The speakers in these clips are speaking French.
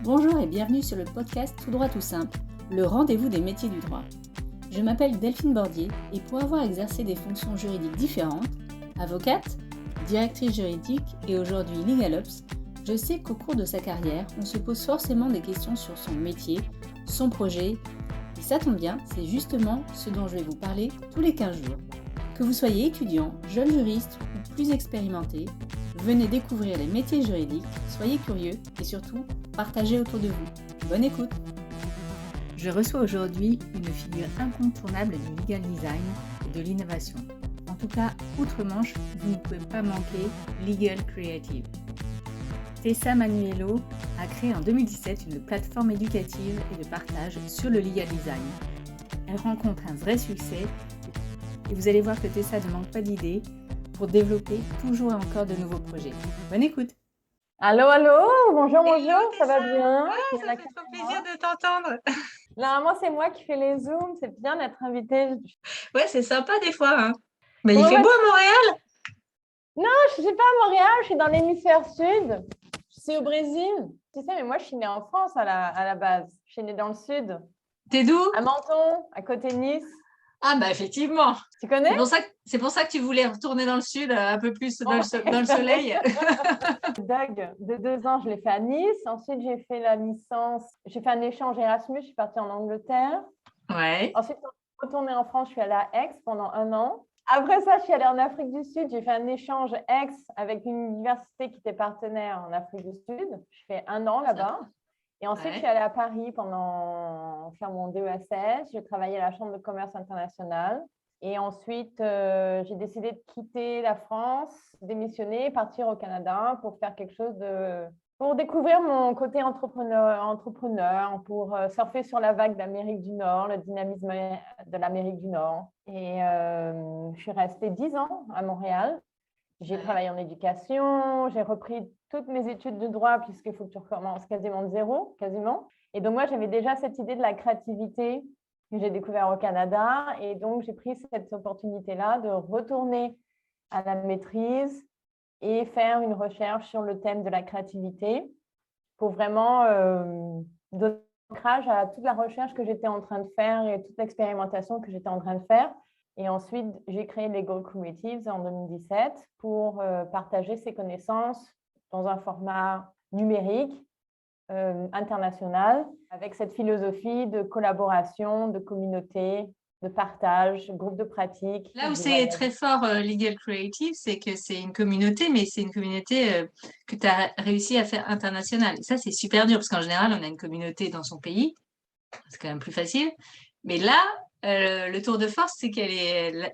Bonjour et bienvenue sur le podcast Tout droit tout simple, le rendez-vous des métiers du droit. Je m'appelle Delphine Bordier et pour avoir exercé des fonctions juridiques différentes, avocate, directrice juridique et aujourd'hui LegalOps, je sais qu'au cours de sa carrière, on se pose forcément des questions sur son métier, son projet, et ça tombe bien, c'est justement ce dont je vais vous parler tous les 15 jours. Que vous soyez étudiant, jeune juriste ou plus expérimenté, venez découvrir les métiers juridiques, soyez curieux et surtout, partagez autour de vous. Bonne écoute! Je reçois aujourd'hui une figure incontournable du legal design et de l'innovation. En tout cas, outre-Manche, vous ne pouvez pas manquer Legal Creative. Tessa Manuello a créé en 2017 une plateforme éducative et de partage sur le legal design. Elle rencontre un vrai succès et vous allez voir que Tessa ne manque pas d'idées pour développer toujours et encore de nouveaux projets. Bonne écoute! Allô, bonjour, Hello, ça va Tessa. bien? Ah, ça fait trop plaisir de t'entendre. Normalement, c'est moi qui fais les Zooms, c'est bien d'être invitée. Ouais, c'est sympa des fois. Hein. Mais Comment il fait beau vas-tu? à Montréal. Non, je ne suis pas à Montréal, je suis dans l'hémisphère sud. Je suis au Brésil. Tu sais, mais moi, je suis née en France à la base. Je suis née dans le sud, T'es d'où? à Menton, à côté de Nice. Ah bah effectivement. Tu connais? C'est pour ça que tu voulais retourner dans le sud, un peu plus dans Ouais. le soleil. DUG de 2 ans, je l'ai fait à Nice. Ensuite, j'ai fait la licence. J'ai fait un échange Erasmus, je suis partie en Angleterre. Ouais. Ensuite, quand je suis retournée en France, je suis allée à Aix pendant 1 an. Après ça, je suis allée en Afrique du Sud. J'ai fait un échange Aix avec une université qui était partenaire en Afrique du Sud. Je fais 1 an là-bas. Et ensuite, je suis allée à Paris pendant faire mon DESS. J'ai travaillé à la Chambre de commerce internationale. Et ensuite, j'ai décidé de quitter la France, démissionner, partir au Canada pour faire quelque chose pour découvrir mon côté entrepreneur, pour surfer sur la vague d'Amérique du Nord, le dynamisme de l'Amérique du Nord. Et je suis restée 10 ans à Montréal. J'ai travaillé en éducation, j'ai repris toutes mes études de droit puisqu'il faut que tu recommences quasiment de zéro, quasiment. Et donc, moi, j'avais déjà cette idée de la créativité que j'ai découvert au Canada. Et donc, j'ai pris cette opportunité-là de retourner à la maîtrise et faire une recherche sur le thème de la créativité pour vraiment donner ancrage à toute la recherche que j'étais en train de faire et toute l'expérimentation que j'étais en train de faire. Et ensuite, j'ai créé Legal Creatives en 2017 pour partager ces connaissances dans un format numérique, international, avec cette philosophie de collaboration, de communauté, de partage, groupe de pratique. Là où c'est très fort Legal Creative, c'est que c'est une communauté, mais c'est une communauté que tu as réussi à faire internationale. Et ça, c'est super dur, parce qu'en général, on a une communauté dans son pays. C'est quand même plus facile. Mais là, le tour de force, c'est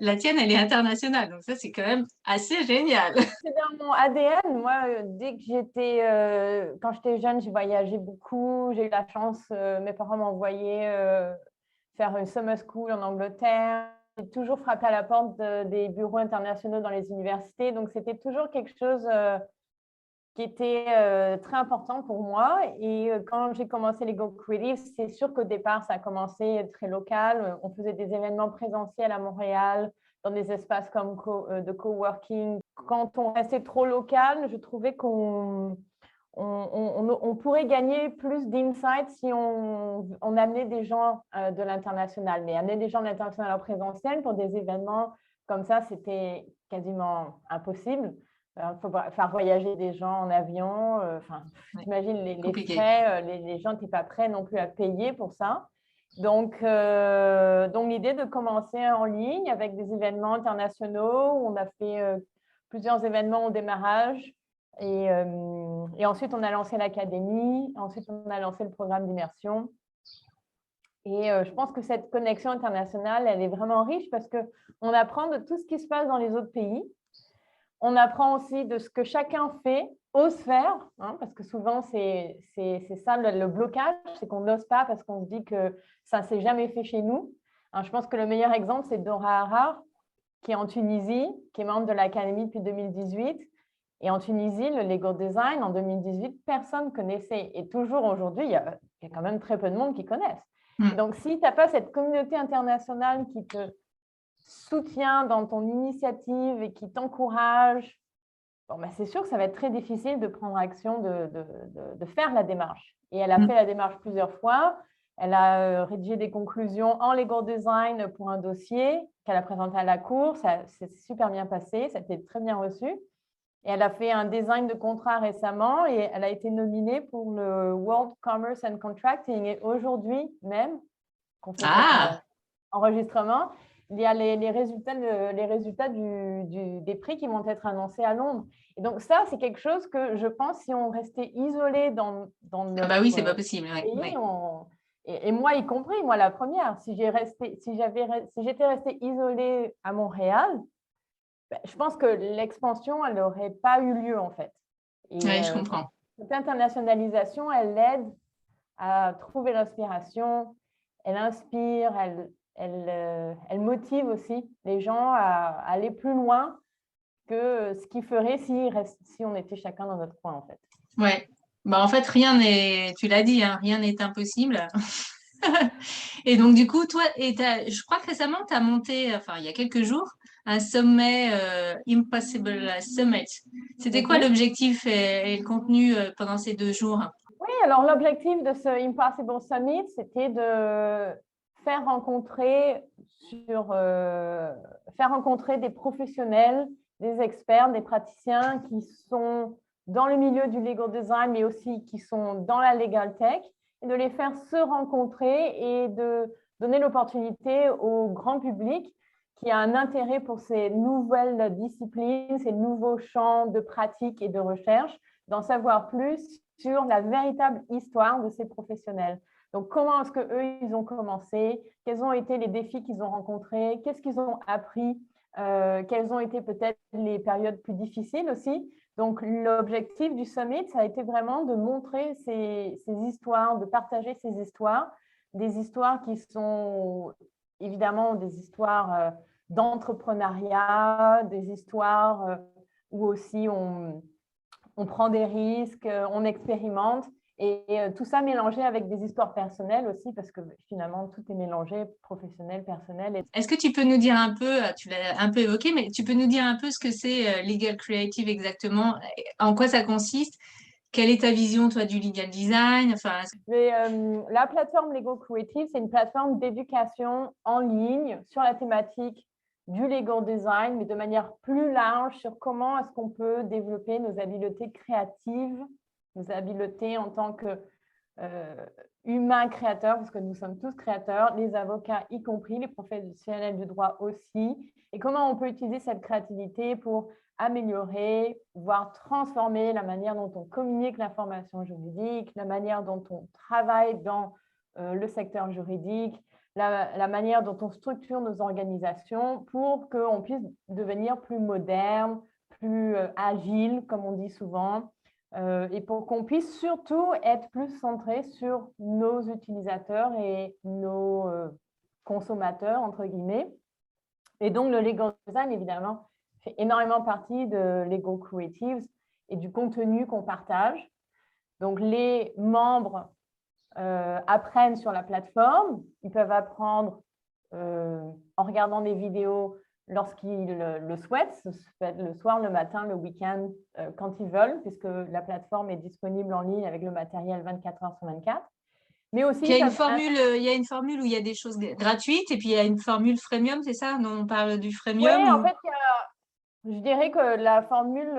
la tienne, elle est internationale. Donc ça, c'est quand même assez génial. C'est dans mon ADN. Moi, quand j'étais jeune, j'ai voyagé beaucoup. J'ai eu la chance, mes parents m'envoyaient faire une summer school en Angleterre. J'ai toujours frappé à la porte des bureaux internationaux dans les universités. Donc, c'était toujours quelque chose qui était très important pour moi. Et quand j'ai commencé les Go Creative, c'est sûr qu'au départ, ça a commencé très local. On faisait des événements présentiels à Montréal, dans des espaces comme de coworking. Quand on restait trop local, je trouvais qu'on pourrait gagner plus d'insights si on amenait des gens de l'international. Mais amener des gens de l'international en présentiel pour des événements comme ça, c'était quasiment impossible. Il faut faire voyager des gens en avion. T'imagines les frais, les gens n'étaient pas prêts non plus à payer pour ça. Donc l'idée de commencer en ligne avec des événements internationaux, où on a fait plusieurs événements au démarrage. Et ensuite, on a lancé l'académie. Ensuite, on a lancé le programme d'immersion. Et je pense que cette connexion internationale, elle est vraiment riche parce qu'on apprend de tout ce qui se passe dans les autres pays. On apprend aussi de ce que chacun fait, ose faire, hein, parce que souvent, c'est ça le blocage, c'est qu'on n'ose pas parce qu'on se dit que ça ne s'est jamais fait chez nous. Alors, je pense que le meilleur exemple, c'est Dora Harar, qui est en Tunisie, qui est membre de l'Académie depuis 2018. Et en Tunisie, le Legal Design, en 2018, personne ne connaissait. Et toujours aujourd'hui, il y a quand même très peu de monde qui connaissent. Donc, si tu n'as pas cette communauté internationale qui te soutient dans ton initiative et qui t'encourage, c'est sûr que ça va être très difficile de prendre action, de faire la démarche. Et elle a fait la démarche plusieurs fois. Elle a rédigé des conclusions en legal design pour un dossier qu'elle a présenté à la cour. Ça s'est super bien passé, ça a été très bien reçu. Et elle a fait un design de contrat récemment et elle a été nominée pour le World Commerce and Contracting. Et aujourd'hui même, qu'on fait notre enregistrement, il y a les résultats des prix qui vont être annoncés à Londres. Et donc ça, c'est quelque chose que je pense, si on restait isolé dans notre bah oui, c'est pas possible. pays, Ouais. et moi y compris, moi la première, si j'étais restée isolée à Montréal, je pense que l'expansion, elle n'aurait pas eu lieu en fait. Et je comprends. cette internationalisation, elle aide à trouver l'inspiration, elle inspire, elle motive aussi les gens à aller plus loin que ce qu'ils feraient si on était chacun dans notre coin en fait. Ouais. Bah, en fait, rien n'est, tu l'as dit, hein, rien n'est impossible. Et donc, du coup, toi, je crois que récemment, tu as monté, enfin, il y a quelques jours, un sommet Impossible Summit. C'était quoi l'objectif et le contenu pendant ces 2 jours? Oui, alors l'objectif de ce Impossible Summit, c'était de faire rencontrer des professionnels, des experts, des praticiens qui sont dans le milieu du legal design, mais aussi qui sont dans la legal tech, et de les faire se rencontrer et de donner l'opportunité au grand public qui a un intérêt pour ces nouvelles disciplines, ces nouveaux champs de pratique et de recherche, d'en savoir plus sur la véritable histoire de ces professionnels. Donc, comment est-ce qu'eux, ils ont commencé? Quels ont été les défis qu'ils ont rencontrés? Qu'est-ce qu'ils ont appris? Quelles ont été peut-être les périodes plus difficiles aussi? Donc, l'objectif du Summit, ça a été vraiment de montrer ces histoires, de partager ces histoires, des histoires qui sont évidemment des histoires d'entrepreneuriat, des histoires où aussi on prend des risques, on expérimente, et tout ça mélangé avec des histoires personnelles aussi, parce que finalement, tout est mélangé, professionnel, personnel. Est-ce que tu peux nous dire un peu, tu l'as un peu évoqué, mais tu peux nous dire un peu ce que c'est Legal Creative exactement, en quoi ça consiste? Quelle est ta vision, toi, du legal design? Enfin, la plateforme Legal Creative, c'est une plateforme d'éducation en ligne sur la thématique du legal design, mais de manière plus large sur comment est-ce qu'on peut développer nos habiletés créatives, nos habiletés en tant que humains créateurs, parce que nous sommes tous créateurs, les avocats y compris, les professionnels du droit aussi, et comment on peut utiliser cette créativité pour améliorer, voire transformer la manière dont on communique l'information juridique, la manière dont on travaille dans le secteur juridique, la manière dont on structure nos organisations pour qu'on puisse devenir plus moderne, plus agile, comme on dit souvent, et pour qu'on puisse surtout être plus centré sur nos utilisateurs et nos consommateurs, entre guillemets. Et donc, le legal design, évidemment, fait énormément partie de Legal Creatives et du contenu qu'on partage. Donc, les membres apprennent sur la plateforme. Ils peuvent apprendre en regardant des vidéos lorsqu'ils le souhaitent, ce peut être le soir, le matin, le week-end, quand ils veulent, puisque la plateforme est disponible en ligne avec le matériel 24 heures sur 24. Mais aussi, il y a une formule où il y a des choses gratuites et puis il y a une formule freemium, c'est ça? On parle du freemium? Oui, en fait, je dirais que la formule,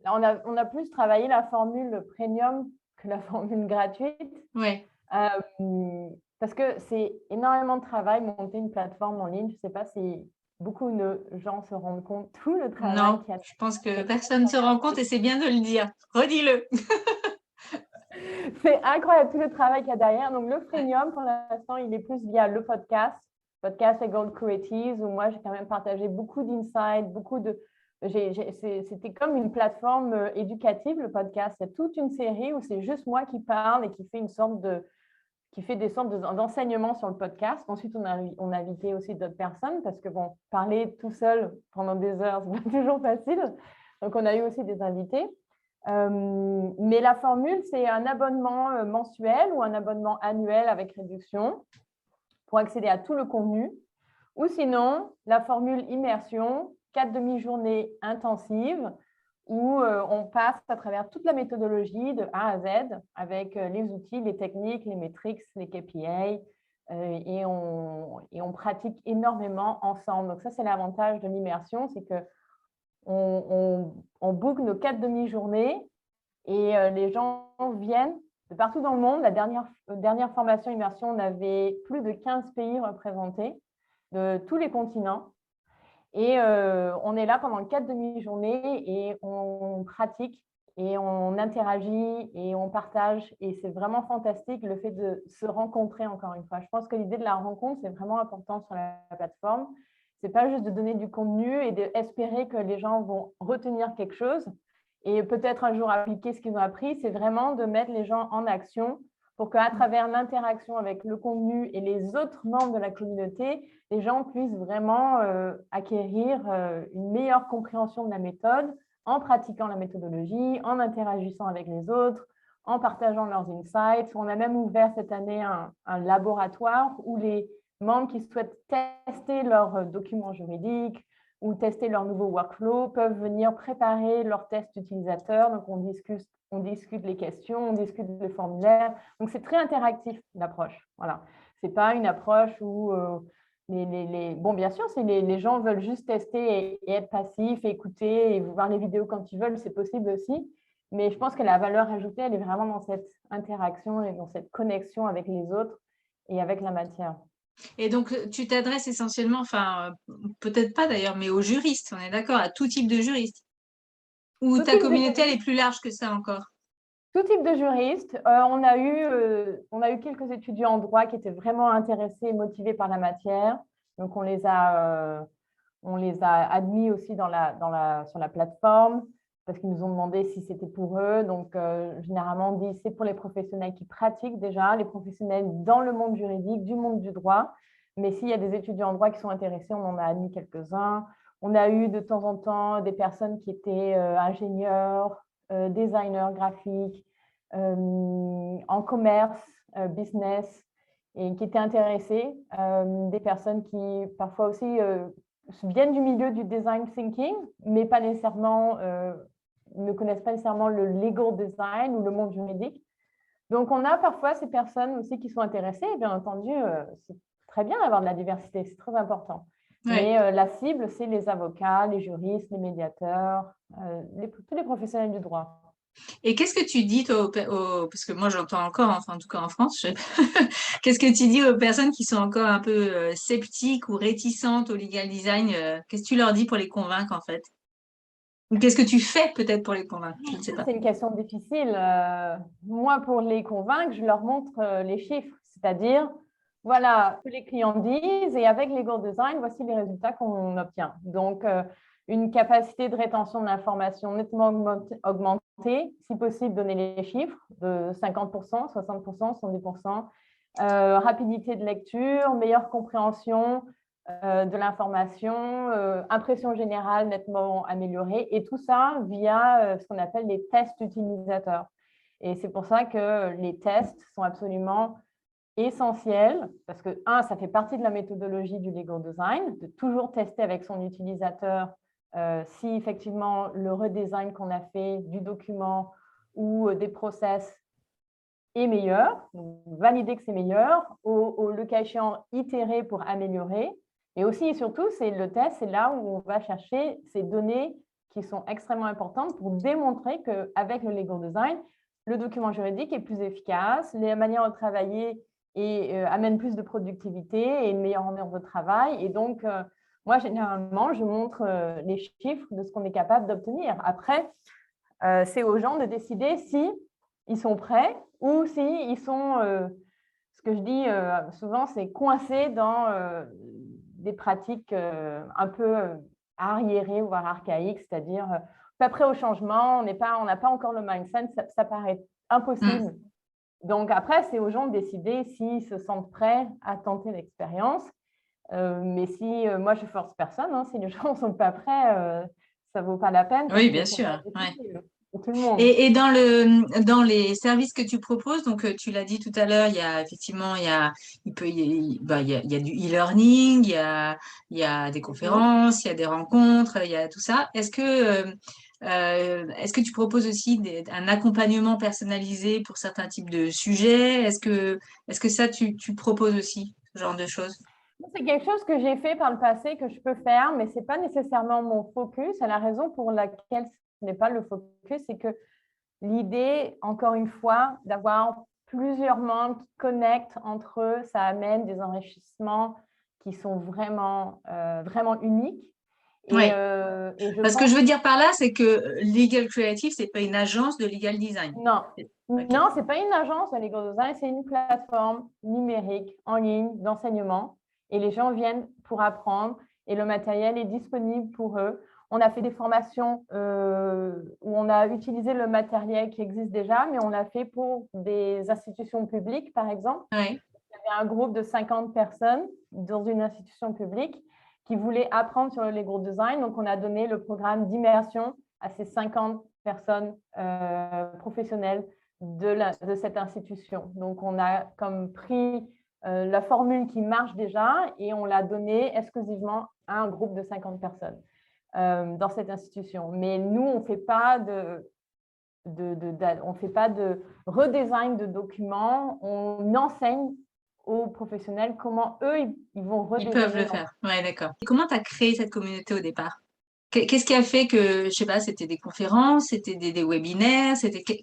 on a plus travaillé la formule premium que la formule gratuite. Ouais. Parce que c'est énormément de travail, monter une plateforme en ligne. Je ne sais pas si beaucoup de gens se rendent compte tout le travail qu'il y a. Je pense que personne ne se rend compte et c'est bien de le dire. Redis-le. C'est incroyable tout le travail qu'il y a derrière. Donc, le freemium, pour l'instant, il est plus via le podcast Legal Creatives, où moi, j'ai quand même partagé beaucoup d'insights, c'était comme une plateforme éducative, le podcast. C'est toute une série où c'est juste moi qui parle et qui fait des sortes d'enseignements sur le podcast. Ensuite, on a invité aussi d'autres personnes parce que, bon, parler tout seul pendant des heures, c'est pas toujours facile. Donc, on a eu aussi des invités. Mais la formule, c'est un abonnement mensuel ou un abonnement annuel avec réduction pour accéder à tout le contenu. Ou sinon, la formule immersion, 4 demi-journées intensives où on passe à travers toute la méthodologie de A à Z avec les outils, les techniques, les métriques, les KPI, et on pratique énormément ensemble. Donc ça, c'est l'avantage de l'immersion, c'est que on book nos 4 demi-journées et les gens viennent de partout dans le monde. La dernière formation immersion, on avait plus de 15 pays représentés de tous les continents. Et on est là pendant 4 demi-journées et on pratique et on interagit et on partage. Et c'est vraiment fantastique le fait de se rencontrer encore une fois. Je pense que l'idée de la rencontre, c'est vraiment important sur la plateforme. Ce n'est pas juste de donner du contenu et d'espérer que les gens vont retenir quelque chose et peut-être un jour appliquer ce qu'ils ont appris. C'est vraiment de mettre les gens en action pour qu'à travers l'interaction avec le contenu et les autres membres de la communauté, les gens puissent vraiment acquérir une meilleure compréhension de la méthode en pratiquant la méthodologie, en interagissant avec les autres, en partageant leurs insights. On a même ouvert cette année un laboratoire où les membres qui souhaitent tester leurs documents juridiques ou tester leur nouveau workflow peuvent venir préparer leurs tests utilisateurs. Donc, on discute les questions, on discute les formulaires. Donc, c'est très interactif, l'approche. Voilà. Ce n'est pas une approche où bon, bien sûr, si les gens veulent juste tester et être passifs, écouter et voir les vidéos quand ils veulent, c'est possible aussi. Mais je pense que la valeur ajoutée, elle est vraiment dans cette interaction et dans cette connexion avec les autres et avec la matière. Et donc, tu t'adresses essentiellement, enfin, peut-être pas d'ailleurs, mais aux juristes, on est d'accord, à tout type de juristes. Ou ta communauté, elle est plus large que ça encore? Tout type de juristes. On a eu quelques étudiants en droit qui étaient vraiment intéressés et motivés par la matière. Donc, on les a admis aussi sur la plateforme parce qu'ils nous ont demandé si c'était pour eux. Donc, généralement, on dit c'est pour les professionnels qui pratiquent déjà, les professionnels dans le monde juridique, du monde du droit. Mais s'il y a des étudiants en droit qui sont intéressés, on en a admis quelques-uns. On a eu de temps en temps des personnes qui étaient ingénieurs, designers graphiques, en commerce, business, et qui étaient intéressés. Des personnes qui parfois aussi viennent du milieu du design thinking, mais pas nécessairement, ne connaissent pas nécessairement le legal design ou le monde juridique. Donc, on a parfois ces personnes aussi qui sont intéressées. Et bien entendu, c'est très bien d'avoir de la diversité, c'est très important. Ouais. Mais la cible, c'est les avocats, les juristes, les médiateurs, tous les professionnels du droit. Et qu'est-ce que tu dis, toi, parce que moi j'entends encore, enfin, en tout cas en France, qu'est-ce que tu dis aux personnes qui sont encore un peu sceptiques ou réticentes au legal design? Qu'est-ce que tu leur dis pour les convaincre en fait? Ou qu'est-ce que tu fais peut-être pour les convaincre? Je ne sais pas. C'est une question difficile. Moi, pour les convaincre, je leur montre les chiffres, c'est-à-dire, voilà ce que les clients disent et avec Legal Design, voici les résultats qu'on obtient. Donc, une capacité de rétention de l'information nettement augmentée, si possible, donner les chiffres de 50%, 60%, 70%, rapidité de lecture, meilleure compréhension de l'information, impression générale nettement améliorée, et tout ça via ce qu'on appelle les tests utilisateurs. Et c'est pour ça que les tests sont absolument essentiels, parce que, ça fait partie de la méthodologie du legal design, de toujours tester avec son utilisateur si effectivement le redesign qu'on a fait du document ou des process est meilleur, donc valider que c'est meilleur, le cas échéant, itérer pour améliorer. Et aussi et surtout, c'est le test, c'est là où on va chercher ces données qui sont extrêmement importantes pour démontrer qu'avec le legal design, le document juridique est plus efficace, les manières de travailler amènent plus de productivité et une meilleure ambiance de travail. Et donc, moi, généralement, je montre les chiffres de ce qu'on est capable d'obtenir. Après, c'est aux gens de décider si ils sont prêts ou s'ils sont, ce que je dis souvent, c'est coincés dans des pratiques un peu arriérées, voire archaïques, c'est-à-dire pas prêt au changement, on n'a pas encore le mindset, ça paraît impossible. Donc après, c'est aux gens de décider s'ils se sentent prêts à tenter l'expérience. Mais si moi, je force personne, si les gens ne sont pas prêts, ça ne vaut pas la peine. Oui, bien sûr. Tout le monde. Et dans les services que tu proposes, donc tu l'as dit tout à l'heure, il y a effectivement, il y a du e-learning, il y a des conférences, il y a des rencontres, il y a tout ça. Est-ce que Est-ce que tu proposes aussi un accompagnement personnalisé pour certains types de sujets? Est-ce que ça, tu proposes aussi ce genre de choses? C'est quelque chose que j'ai fait par le passé, que je peux faire, mais ce n'est pas nécessairement mon focus. Et la raison pour laquelle ce n'est pas le focus, c'est que l'idée, encore une fois, d'avoir plusieurs membres qui connectent entre eux, ça amène des enrichissements qui sont vraiment, vraiment uniques. Oui. Et Parce que je veux dire par là, c'est que Legal Creative, c'est pas une agence de legal design. Non, Ok. non, ce n'est pas une agence de legal design, c'est une plateforme numérique en ligne d'enseignement. Et les gens viennent pour apprendre et le matériel est disponible pour eux. On a fait des formations où on a utilisé le matériel qui existe déjà, mais on l'a fait pour des institutions publiques, par exemple. Ouais. Il y avait un groupe de 50 personnes dans une institution publique qui voulaient apprendre sur le legal design. Donc, on a donné le programme d'immersion à ces 50 personnes professionnelles de cette institution. Donc, on a comme pris la formule qui marche déjà et on l'a donnée exclusivement à un groupe de 50 personnes dans cette institution. Mais nous, on ne fait pas on fait pas de redesign de documents, on enseigne aux professionnels comment eux, ils vont Ils peuvent le faire. Ouais, d'accord. Et comment tu as créé cette communauté au départ? Qu'est-ce qui a fait que, je sais pas, c'était des conférences, c'était des webinaires,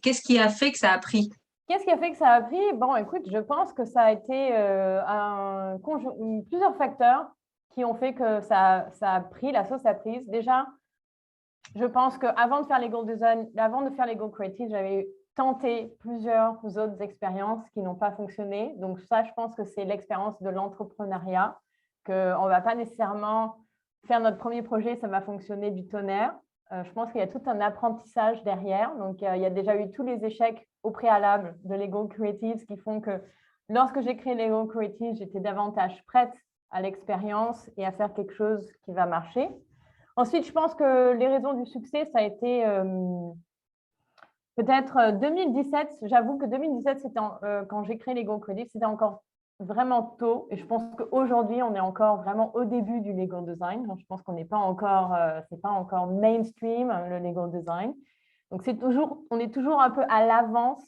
qu'est-ce qui a fait que ça a pris? Qu'est-ce qui a fait que ça a pris? Bon, écoute, je pense que ça a été plusieurs facteurs qui ont fait que ça a pris, la sauce a prise. Déjà, je pense qu'avant de faire legal design, avant de faire legal creative, j'avais tenté plusieurs autres expériences qui n'ont pas fonctionné. Donc ça, je pense que c'est l'expérience de l'entrepreneuriat, qu'on ne va pas nécessairement faire notre premier projet, ça va fonctionner du tonnerre. Je pense qu'il y a tout un apprentissage derrière. Donc, il y a déjà eu tous les échecs au préalable de Legal Creative qui font que lorsque j'ai créé Legal Creative, j'étais davantage prête à l'expérience et à faire quelque chose qui va marcher. Ensuite, je pense que les raisons du succès, ça a été peut-être 2017. J'avoue que 2017, c'était quand j'ai créé Legal Creative, c'était encore vraiment tôt. Et je pense qu'aujourd'hui, on est encore vraiment au début du legal design. Donc, je pense qu'on n'est pas encore, c'est pas encore mainstream, le legal design. Donc, on est toujours un peu à l'avance.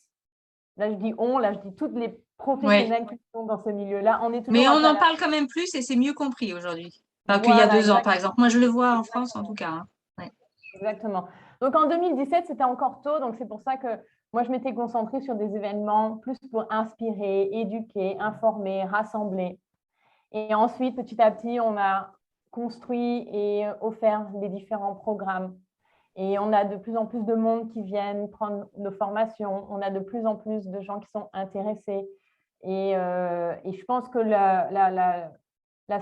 Là, je dis là, je dis toutes les professionnels qui sont dans ce milieu-là. Mais on en parle quand même plus et c'est mieux compris aujourd'hui. Enfin, qu'il y a Voilà, 2 ans, par exemple. Moi, je le vois en France, en tout cas. Hein. Ouais. Exactement. Donc, en 2017, c'était encore tôt. Donc, c'est pour ça que moi, je m'étais concentrée sur des événements plus pour inspirer, éduquer, informer, rassembler. Et ensuite, petit à petit, on a construit et offert les différents programmes. Et on a de plus en plus de monde qui viennent prendre nos formations. On a de plus en plus de gens qui sont intéressés. Et je pense que la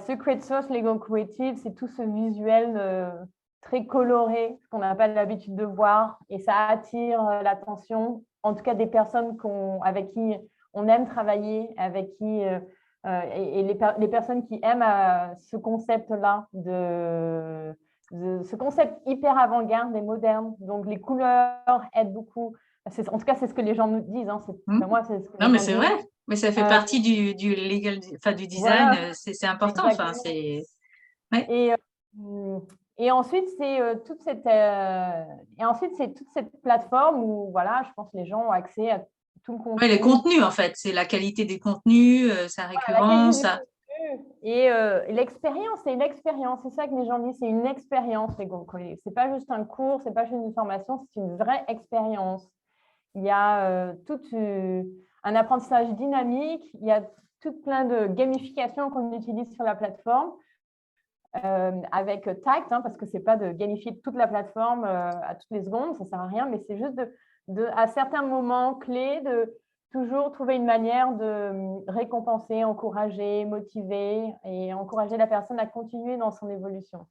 secret sauce Legal Creative, c'est tout ce visuel très coloré, qu'on n'a pas l'habitude de voir. Et ça attire l'attention, en tout cas des personnes avec qui on aime travailler, avec qui… et les personnes qui aiment ce concept-là, ce concept hyper avant-garde et moderne. Donc, les couleurs aident beaucoup. En tout cas, c'est ce que les gens nous disent. Hein. Moi, c'est ce que non, les mais gens c'est disent. vrai. Mais ça fait partie du legal, enfin, du design. Voilà, C'est important. Enfin, c'est… Ouais. Et ensuite, c'est toute cette plateforme où, voilà, je pense que les gens ont accès à tout le contenu. Ouais, les contenus, en fait. C'est la qualité des contenus, sa récurrence. Voilà, et l'expérience, c'est l'expérience. C'est ça que les gens disent, c'est une expérience, Legal Creative. Ce n'est pas juste un cours, ce n'est pas juste une formation, c'est une vraie expérience. Il y a tout un apprentissage dynamique, il y a tout plein de gamification qu'on utilise sur la plateforme. Avec Tact, parce que ce n'est pas de gamifier toute la plateforme à toutes les secondes, ça ne sert à rien, mais c'est juste à certains moments clés de toujours trouver une manière de récompenser, encourager, motiver et encourager la personne à continuer dans son évolution.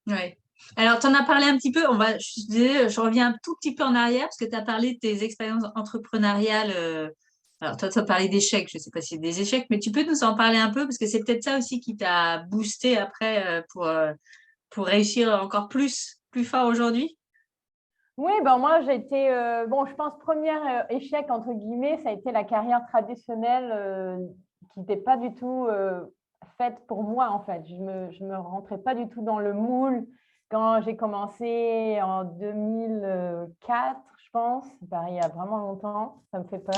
Oui. Alors, tu en as parlé un petit peu, je reviens un tout petit peu en arrière parce que tu as parlé de tes expériences entrepreneuriales. Alors, toi, tu as parlé d'échecs, je ne sais pas si c'est des échecs, mais tu peux nous en parler un peu parce que c'est peut-être ça aussi qui t'a boosté après pour réussir encore plus fort aujourd'hui. Oui, ben moi, j'ai été, je pense, premier échec, entre guillemets, ça a été la carrière traditionnelle qui n'était pas du tout faite pour moi, en fait. Je me rentrais pas du tout dans le moule quand j'ai commencé en 2004, je pense, pareil, il y a vraiment longtemps, ça me fait peur.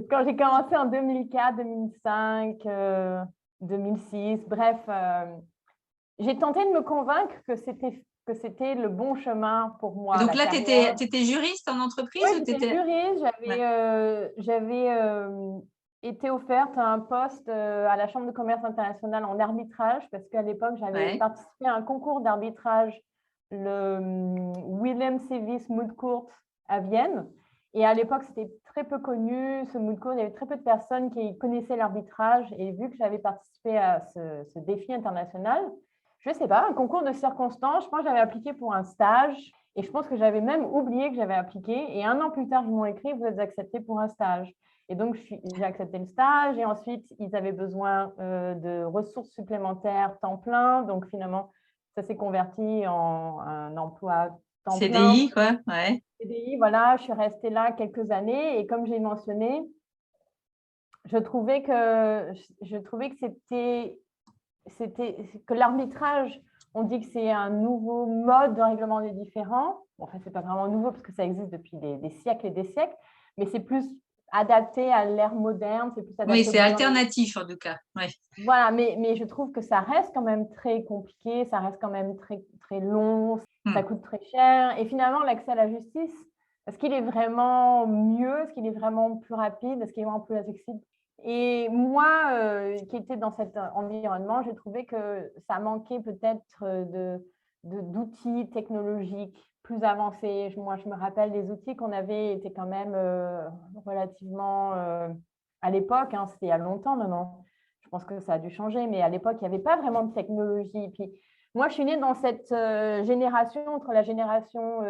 Quand j'ai commencé en 2004, 2005, 2006, bref, j'ai tenté de me convaincre que c'était le bon chemin pour moi. Donc la là, tu carrière. étais juriste en entreprise Oui, ou j'étais juriste. J'avais été offerte un poste à la Chambre de commerce internationale en arbitrage parce qu'à l'époque, j'avais participé à un concours d'arbitrage, le Willem Sevis Moot Court à Vienne. Et à l'époque, c'était très peu connu, ce moot court. Il y avait très peu de personnes qui connaissaient l'arbitrage. Et vu que j'avais participé à ce défi international, je ne sais pas, un concours de circonstances, je pense que j'avais appliqué pour un stage. Et je pense que j'avais même oublié que j'avais appliqué. Et un an plus tard, ils m'ont écrit, vous êtes accepté pour un stage. Et donc, j'ai accepté le stage. Et ensuite, ils avaient besoin de ressources supplémentaires temps plein. Donc, finalement, ça s'est converti en un emploi temps CDI, plein. quoi, ouais. CDI, voilà, je suis restée là quelques années. Et comme j'ai mentionné, je trouvais que que l'arbitrage, on dit que c'est un nouveau mode de règlement des différends. Bon, enfin, ce n'est pas vraiment nouveau parce que ça existe depuis des siècles et des siècles, mais c'est plus adapté à l'ère moderne. C'est plus adapté Oui, c'est alternatif en tout cas. Ouais. Voilà, mais je trouve que ça reste quand même très compliqué, ça reste quand même très, très long, ça coûte très cher. Et finalement, l'accès à la justice, est-ce qu'il est vraiment mieux? Est-ce qu'il est vraiment plus rapide? Est-ce qu'il est vraiment plus accessible? Et moi, qui étais dans cet environnement, j'ai trouvé que ça manquait peut-être d'outils technologiques plus avancés. Moi, je me rappelle, les outils qu'on avait étaient quand même relativement, à l'époque, hein, c'était il y a longtemps maintenant. Je pense que ça a dû changer, mais à l'époque, il n'y avait pas vraiment de technologie. Puis, moi, je suis née dans cette génération, entre la génération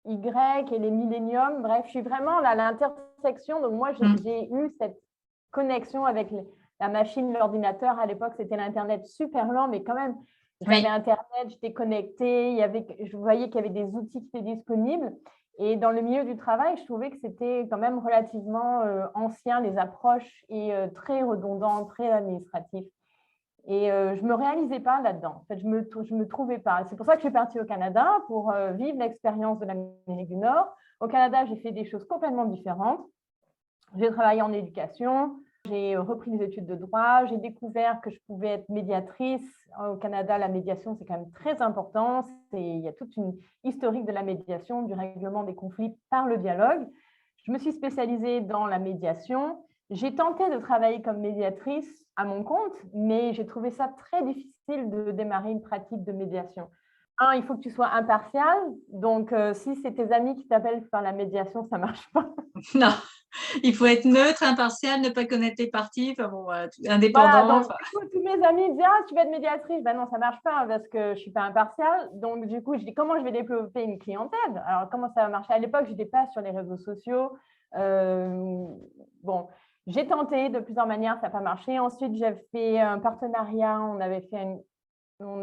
Y et les milléniums. Bref, je suis vraiment là, à l'intersection. Donc, moi, j'ai eu cette connexion avec la machine, l'ordinateur. À l'époque, c'était l'Internet super lent, mais quand même, j'avais Internet, j'étais connectée. Je voyais qu'il y avait des outils qui étaient disponibles. Et dans le milieu du travail, je trouvais que c'était quand même relativement ancien, les approches, et très redondant, très administratif. Et je ne me réalisais pas là-dedans. En fait, je me trouvais pas. C'est pour ça que je suis partie au Canada pour vivre l'expérience de l'Amérique du Nord. Au Canada, j'ai fait des choses complètement différentes. J'ai travaillé en éducation, j'ai repris des études de droit, j'ai découvert que je pouvais être médiatrice. Au Canada, la médiation, c'est quand même très important. Il y a toute une historique de la médiation, du règlement des conflits par le dialogue. Je me suis spécialisée dans la médiation. J'ai tenté de travailler comme médiatrice à mon compte, mais j'ai trouvé ça très difficile de démarrer une pratique de médiation. Il faut que tu sois impartial. Donc, si c'est tes amis qui t'appellent pour faire la médiation, ça ne marche pas. Non, il faut être neutre, impartial, ne pas connaître les parties, enfin bon, indépendant. Voilà, donc, du coup, tous mes amis me disaient, tu vas être médiatrice. Ben non, ça ne marche pas parce que je ne suis pas impartiale. Donc, du coup, je dis, comment je vais développer une clientèle? Alors, comment ça va marcher? À l'époque, je n'étais pas sur les réseaux sociaux. Bon, j'ai tenté de plusieurs manières, ça n'a pas marché. Ensuite, j'ai fait un partenariat.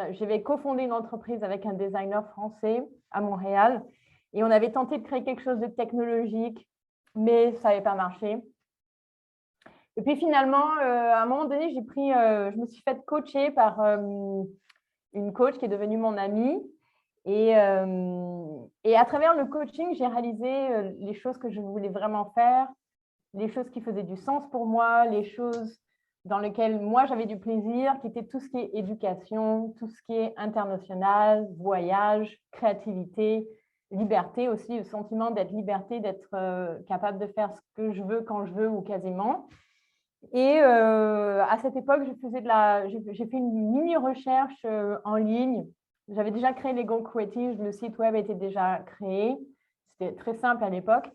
J'avais cofondé une entreprise avec un designer français à Montréal et on avait tenté de créer quelque chose de technologique, mais ça n'avait pas marché. Et puis finalement, à un moment donné, je me suis fait coacher par une coach qui est devenue mon amie. Et à travers le coaching, j'ai réalisé les choses que je voulais vraiment faire, les choses qui faisaient du sens pour moi, les choses dans lesquelles moi j'avais du plaisir, qui étaient tout ce qui est éducation, tout ce qui est international, voyage, créativité, liberté aussi, le sentiment d'être liberté, d'être capable de faire ce que je veux quand je veux ou quasiment. Et à cette époque, j'ai fait une mini-recherche en ligne. J'avais déjà créé Lego Creative, le site web était déjà créé. C'était très simple à l'époque.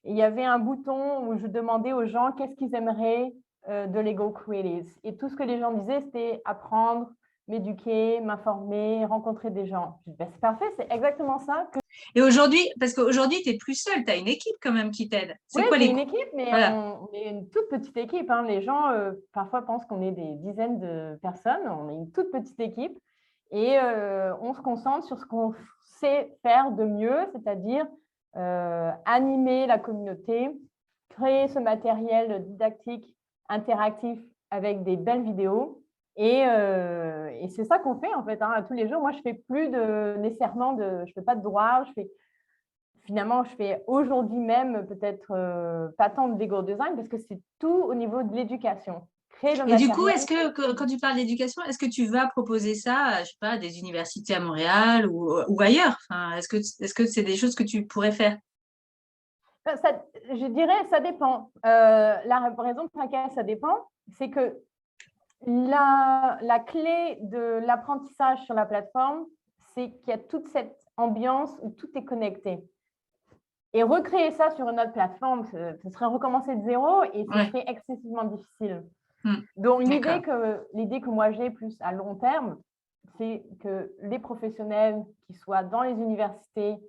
Et il y avait un bouton où je demandais aux gens qu'est-ce qu'ils aimeraient de Lego Creative. Et tout ce que les gens disaient, c'était apprendre, m'éduquer, m'informer, rencontrer des gens. Je dis, c'est parfait, c'est exactement ça. Et aujourd'hui, parce qu'aujourd'hui, tu n'es plus seule, tu as une équipe quand même qui t'aide. Oui, c'est une équipe, mais on est une toute petite équipe. Hein. Les gens, parfois, pensent qu'on est des dizaines de personnes. On est une toute petite équipe et on se concentre sur ce qu'on sait faire de mieux, c'est-à-dire animer la communauté, créer ce matériel didactique, interactif avec des belles vidéos Et c'est ça qu'on fait en fait, hein, tous les jours. Moi, je fais plus nécessairement je fais pas de droit. Finalement, je fais aujourd'hui même peut-être pas tant de Lego design parce que c'est tout au niveau de l'éducation. Créer le Et du coup, matériel. est-ce que quand tu parles d'éducation, est-ce que tu vas proposer ça, je sais pas, à des universités à Montréal ou ailleurs? Enfin, est-ce que c'est des choses que tu pourrais faire? Je dirais, ça dépend. La raison pour laquelle ça dépend, c'est que la clé de l'apprentissage sur la plateforme, c'est qu'il y a toute cette ambiance où tout est connecté. Et recréer ça sur une autre plateforme, ce serait recommencer de zéro et ce serait excessivement difficile. Donc, l'idée que moi j'ai plus à long terme, c'est que les professionnels qui soient dans les universités,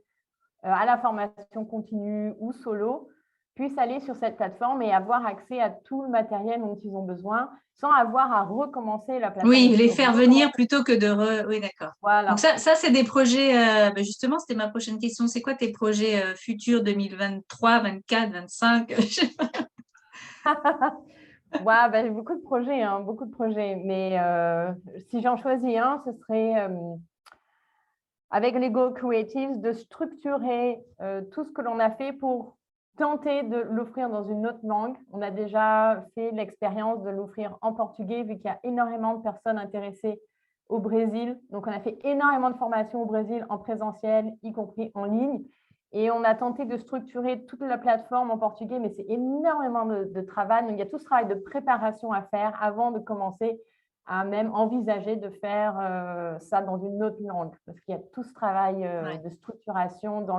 à la formation continue ou solo, puissent aller sur cette plateforme et avoir accès à tout le matériel dont ils ont besoin sans avoir à recommencer la plateforme. Oui, les faire venir plutôt que de… Oui, d'accord. Voilà. Donc ça c'est des projets… justement, c'était ma prochaine question. C'est quoi tes projets futurs 2023, 24, 25? Ouais, j'ai beaucoup de projets, hein, beaucoup de projets. Mais si j'en choisis un, ce serait… avec Lego Creatives, de structurer tout ce que l'on a fait pour tenter de l'offrir dans une autre langue. On a déjà fait l'expérience de l'offrir en portugais, vu qu'il y a énormément de personnes intéressées au Brésil. Donc, on a fait énormément de formations au Brésil en présentiel, y compris en ligne. Et on a tenté de structurer toute la plateforme en portugais, mais c'est énormément de travail. Donc, il y a tout ce travail de préparation à faire avant de commencer à même envisager de faire ça dans une autre langue, parce qu'il y a tout ce travail de structuration dans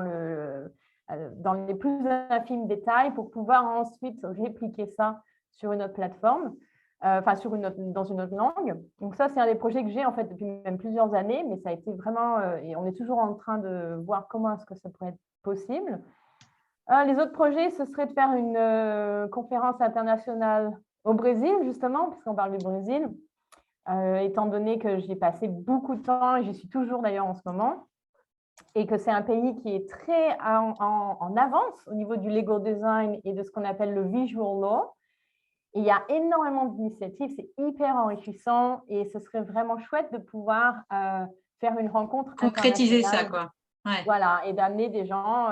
les plus infimes détails pour pouvoir ensuite répliquer ça sur une autre plateforme, dans une autre langue. Donc ça, c'est un des projets que j'ai en fait depuis même plusieurs années, mais ça a été vraiment, et on est toujours en train de voir comment est-ce que ça pourrait être possible. Les autres projets, ce serait de faire une conférence internationale au Brésil, justement, puisqu'on parle du Brésil. Étant donné que j'y ai passé beaucoup de temps, et j'y suis toujours d'ailleurs en ce moment, et que c'est un pays qui est très en avance au niveau du Lego design et de ce qu'on appelle le visual law. Et il y a énormément d'initiatives, c'est hyper enrichissant et ce serait vraiment chouette de pouvoir faire une rencontre concrétiser ça, quoi. Ouais. Voilà, et d'amener des gens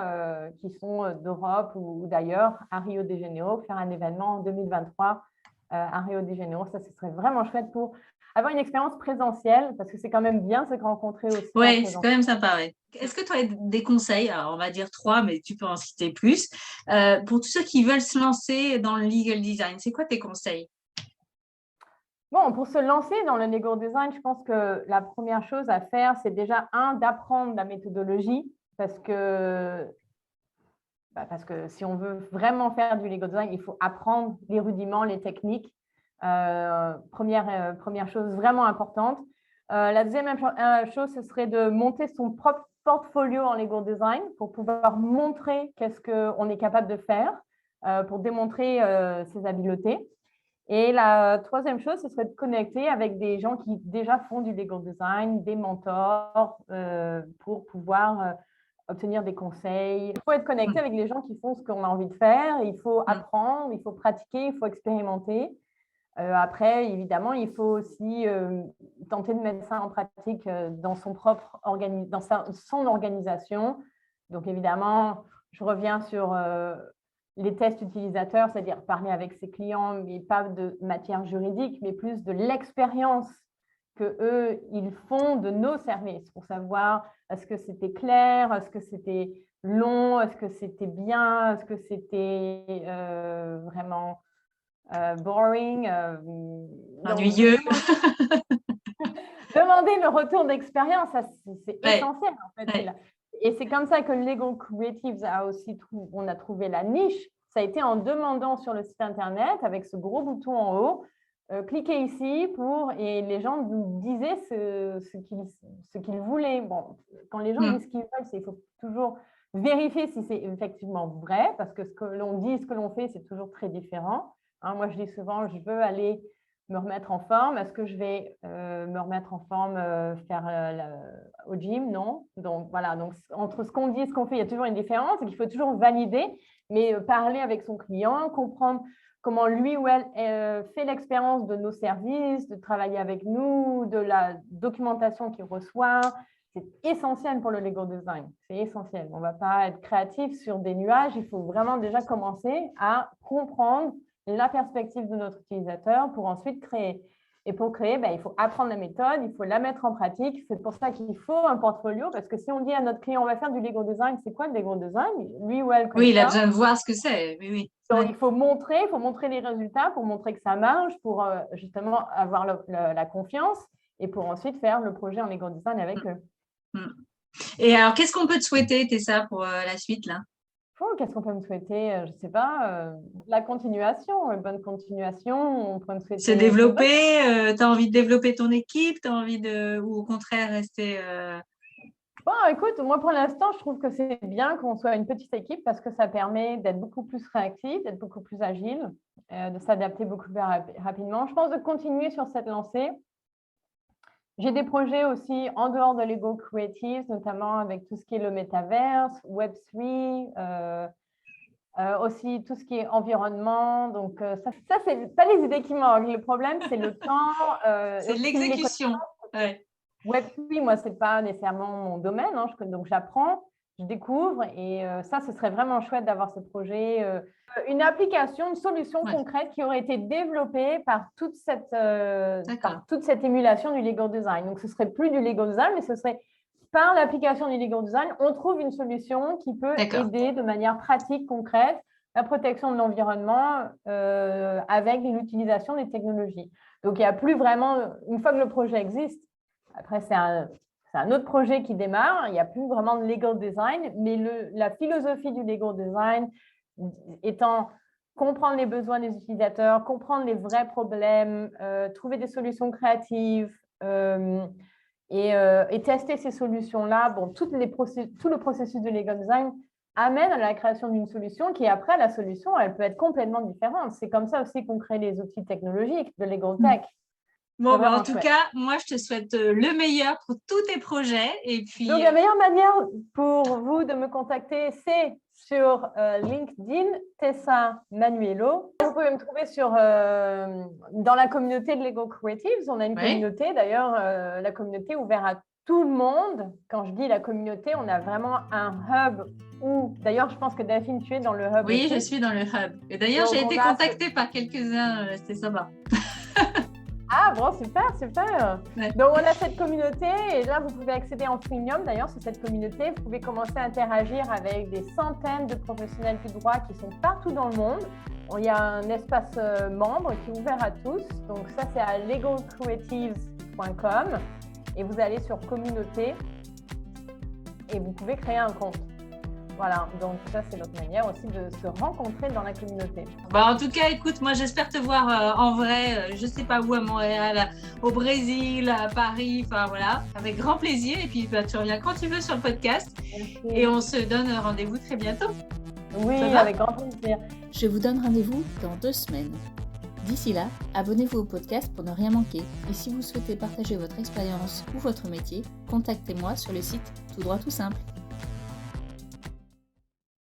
qui sont d'Europe ou d'ailleurs à Rio de Janeiro, faire un événement en 2023 à Rio de Janeiro. Ça, ce serait vraiment chouette pour avoir une expérience présentielle, parce que c'est quand même bien se rencontrer aussi. Oui, c'est quand même sympa. Ouais. Est-ce que tu as des conseils, alors on va dire 3, mais tu peux en citer plus, pour tous ceux qui veulent se lancer dans le legal design? C'est quoi tes conseils? Bon, pour se lancer dans le legal design, je pense que la première chose à faire, c'est déjà, d'apprendre la méthodologie, parce que si on veut vraiment faire du legal design, il faut apprendre les rudiments, les techniques. Première chose vraiment importante. La deuxième chose, ce serait de monter son propre portfolio en legal design pour pouvoir montrer qu'est-ce qu'on est capable de faire, pour démontrer ses habiletés. Et la troisième chose, ce serait de connecter avec des gens qui déjà font du legal design, des mentors, pour pouvoir obtenir des conseils. Il faut être connecté avec les gens qui font ce qu'on a envie de faire. Il faut apprendre, il faut pratiquer, il faut expérimenter. Après, évidemment, il faut aussi tenter de mettre ça en pratique dans son son organisation. Donc, évidemment, je reviens sur les tests utilisateurs, c'est-à-dire parler avec ses clients, mais pas de matière juridique, mais plus de l'expérience qu'eux, ils font de nos services pour savoir est-ce que c'était clair, est-ce que c'était long, est-ce que c'était bien, est-ce que c'était vraiment boring. Ennuyeux. Demander le retour d'expérience, c'est essentiel en fait. Ouais. Et c'est comme ça que Lego Creatives on a trouvé la niche. Ça a été en demandant sur le site internet avec ce gros bouton en haut, cliquez ici et les gens nous disaient ce qu'ils voulaient. Bon, quand les gens disent ce qu'ils veulent, il faut toujours vérifier si c'est effectivement vrai, parce que ce que l'on dit, ce que l'on fait, c'est toujours très différent. Hein, moi, je dis souvent, je veux aller me remettre en forme. Est-ce que je vais me remettre en forme, au gym? Non. Donc, voilà. Donc, entre ce qu'on dit et ce qu'on fait, il y a toujours une différence et qu'il faut toujours valider, mais parler avec son client, comprendre comment lui ou elle fait l'expérience de nos services, de travailler avec nous, de la documentation qu'il reçoit. C'est essentiel pour le legal design, c'est essentiel. On ne va pas être créatif sur des nuages, il faut vraiment déjà commencer à comprendre la perspective de notre utilisateur pour ensuite créer. Et pour créer, il faut apprendre la méthode, il faut la mettre en pratique. C'est pour ça qu'il faut un portfolio, parce que si on dit à notre client, on va faire du legal design, c'est quoi le legal design? Lui ou elle Oui, il a besoin de voir ce que c'est. Oui. Donc, il faut montrer les résultats pour montrer que ça marche, pour justement avoir la confiance et pour ensuite faire le projet en legal design avec eux. Et alors, qu'est-ce qu'on peut te souhaiter, Tessa, pour la suite là? Qu'est-ce qu'on peut me souhaiter? Je ne sais pas. La continuation, une bonne continuation. On peut me souhaiter se développer. Tu as envie de développer ton équipe? Tu as envie ou au contraire rester… Bon, écoute, moi pour l'instant, je trouve que c'est bien qu'on soit une petite équipe parce que ça permet d'être beaucoup plus réactif, d'être beaucoup plus agile, de s'adapter beaucoup plus rapidement. Je pense de continuer sur cette lancée. J'ai des projets aussi en dehors de Lego Creatives, notamment avec tout ce qui est le métaverse, Web3, aussi tout ce qui est environnement. Donc, ça c'est pas les idées qui manquent. Le problème, c'est le temps. C'est l'exécution. Web3, moi, ce n'est pas nécessairement mon domaine. Donc, j'apprends, je découvre. Et ça, ce serait vraiment chouette d'avoir ce projet. Une application, une solution concrète qui aurait été développée par toute cette émulation du legal design. Donc, ce ne serait plus du legal design, mais ce serait par l'application du legal design, on trouve une solution qui peut aider de manière pratique, concrète, la protection de l'environnement avec l'utilisation des technologies. Donc, il n'y a plus vraiment, une fois que le projet existe, après, c'est un autre projet qui démarre, il n'y a plus vraiment de legal design, mais la philosophie du legal design étant comprendre les besoins des utilisateurs, comprendre les vrais problèmes, trouver des solutions créatives et tester ces solutions-là. Bon, tout le processus de legal design amène à la création d'une solution qui, après, la solution, elle peut être complètement différente. C'est comme ça aussi qu'on crée les outils technologiques de legal tech. Bon, en tout cas, moi, je te souhaite le meilleur pour tous tes projets. Et puis, donc, la meilleure manière pour vous de me contacter, c'est sur LinkedIn, Tessa Manuelo. Vous pouvez me trouver dans la communauté de Lego Creatives. On a une communauté, d'ailleurs, la communauté ouverte à tout le monde. Quand je dis la communauté, on a vraiment un hub où, d'ailleurs, je pense que Delphine, tu es dans le hub. Oui, aussi. Je suis dans le hub. Et d'ailleurs, j'ai été contactée par quelques-uns, c'était sympa. Ah bon, super. Donc, on a cette communauté et là, vous pouvez accéder en freemium. D'ailleurs, sur cette communauté, vous pouvez commencer à interagir avec des centaines de professionnels du droit qui sont partout dans le monde. Il y a un espace membre qui est ouvert à tous. Donc, ça, c'est à legalcreatives.com et vous allez sur communauté et vous pouvez créer un compte. Voilà, donc ça, c'est notre manière aussi de se rencontrer dans la communauté. En tout cas, écoute, moi, j'espère te voir en vrai, je ne sais pas où, à Montréal, au Brésil, à Paris, enfin voilà, avec grand plaisir. Et puis, tu reviens quand tu veux sur le podcast. Merci. Et on se donne rendez-vous très bientôt. Oui, avec grand plaisir. Je vous donne rendez-vous dans 2 semaines. D'ici là, abonnez-vous au podcast pour ne rien manquer. Et si vous souhaitez partager votre expérience ou votre métier, contactez-moi sur le site Tout droit tout simple.